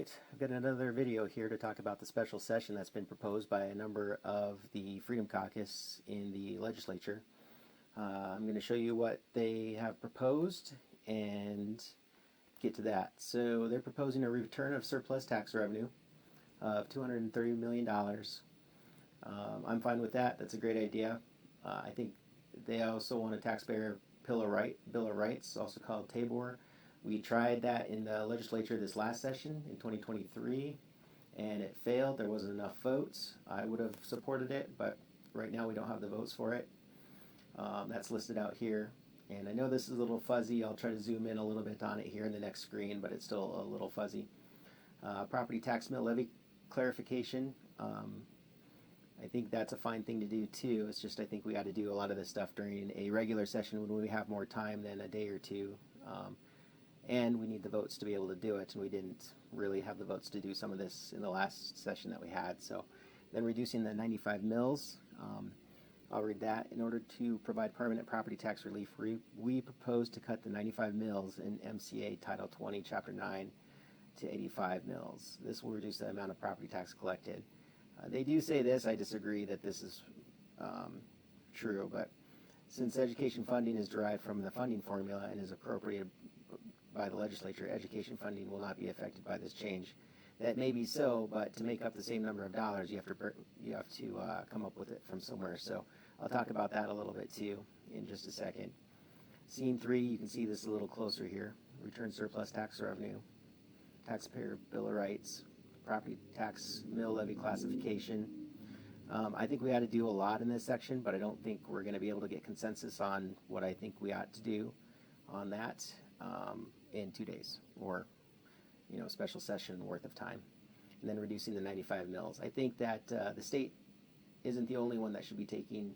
right, I've got another video here to talk about the special session that's been proposed by a number of the Freedom Caucus in the legislature. I'm going to show you what they have proposed and get to that. So they're proposing a return of surplus tax revenue of $230 million. I'm fine with that. That's a great idea. I think they also want a taxpayer Bill of Rights, also called TABOR. We tried that in the legislature this last session in 2023, and it failed. There wasn't enough votes. I would have supported it, but right now we don't have the votes for it. That's listed out here. And I know this is a little fuzzy. I'll try to zoom in a little bit on it here in the next screen, but it's still a little fuzzy. Property tax mill levy clarification. I think that's a fine thing to do too. It's just I think we got to do a lot of this stuff during a regular session when we have more time than a day or two. And we need the votes to be able to do it, and we didn't really have the votes to do some of this in the last session that we had. So then reducing the 95 mills, I'll read that. In order to provide permanent property tax relief, we propose to cut the 95 mills in MCA Title 20, Chapter 9 to 85 mills. This will reduce the amount of property tax collected. They do say this. I disagree that this is true, but since education funding is derived from the funding formula and is appropriated by the legislature, education funding will not be affected by this change. That may be so, but to make up the same number of dollars, you have to come up with it from somewhere. So I'll talk about that a little bit too in just a second. Scene 3, you can see this a little closer here. Return surplus tax revenue, taxpayer Bill of Rights, property tax mill levy classification. I think we ought to do a lot in this section, but I don't think we're going to be able to get consensus on what I think we ought to do on that in 2 days, or special session worth of time. And then reducing the 95 mills. I think that the state isn't the only one that should be taking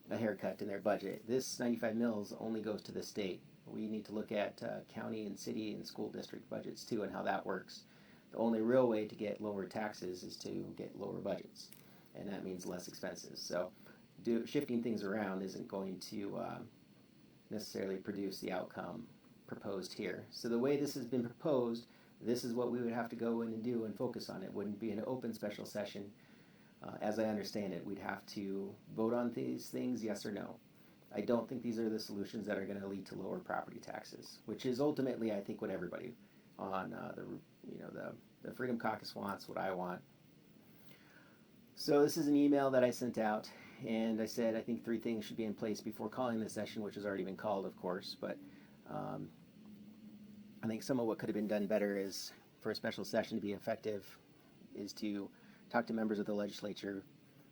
a haircut in their budget. This 95 mills only goes to the state. We need to look at county and city and school district budgets too, and how that works. The only real way to get lower taxes is to get lower budgets, and that means less expenses. So shifting things around isn't going to necessarily produce the outcome proposed here. So the way this has been proposed, this is what we would have to go in and do and focus on. It wouldn't be an open special session. As I understand it, we'd have to vote on these things, yes or no. I don't think these are the solutions that are going to lead to lower property taxes, which is ultimately, I think, what everybody on the Freedom Caucus wants, what I want. So this is an email that I sent out, and I said I think 3 things should be in place before calling this session, which has already been called, of course, but I think some of what could have been done better is, for a special session to be effective, is to talk to members of the legislature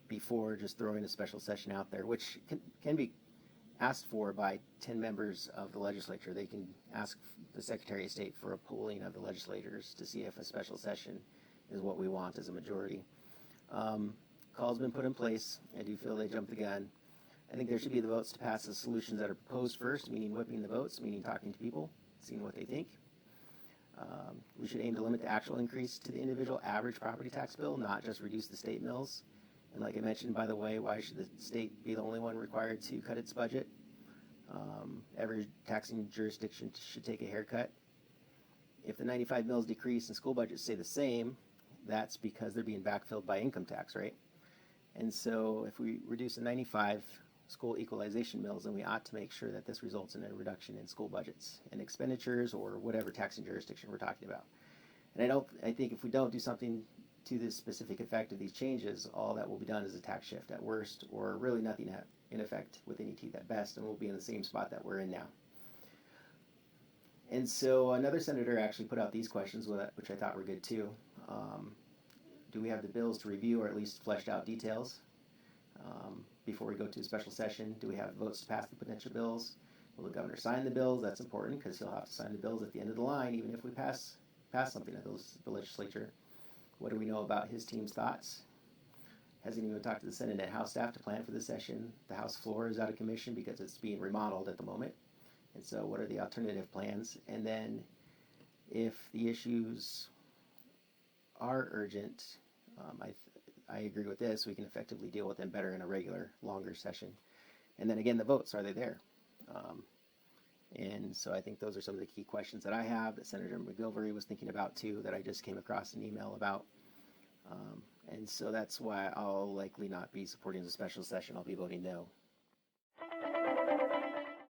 before just throwing a special session out there, which can be asked for by 10 members of the legislature. They can ask the Secretary of State for a polling of the legislators to see if a special session is what we want as a majority. Call's been put in place. I do feel they jumped the gun. I think there should be the votes to pass the solutions that are proposed first, meaning whipping the votes, meaning talking to people, seeing what they think. We should aim to limit the actual increase to the individual average property tax bill, not just reduce the state mills. And like I mentioned, by the way, why should the state be the only one required to cut its budget? Every taxing jurisdiction should take a haircut. If the 95 mills decrease and school budgets stay the same, that's because they're being backfilled by income tax, right? And so if we reduce the 95 school equalization mills, then we ought to make sure that this results in a reduction in school budgets and expenditures, or whatever taxing jurisdiction we're talking about. And I think if we don't do something to the specific effect of these changes, all that will be done is a tax shift at worst, or really nothing in effect with any teeth at best, and we'll be in the same spot that we're in now. And so another senator actually put out these questions, which I thought were good too. Do we have the bills to review, or at least fleshed out details before we go to a special session? Do we have votes to pass the potential bills? Will the governor sign the bills? That's important, because he'll have to sign the bills at the end of the line, even if we pass something at the legislature. What do we know about his team's thoughts? Hasn't even talked to the Senate and House staff to plan for the session. The House floor is out of commission because it's being remodeled at the moment. And so what are the alternative plans? And then if the issues are urgent, I agree with this, we can effectively deal with them better in a regular, longer session. And then again, the votes, are they there? And And so I think those are some of the key questions that I have, that Senator McGilvery was thinking about too, that I just came across an email about. And so that's why I'll likely not be supporting the special session. I'll be voting no.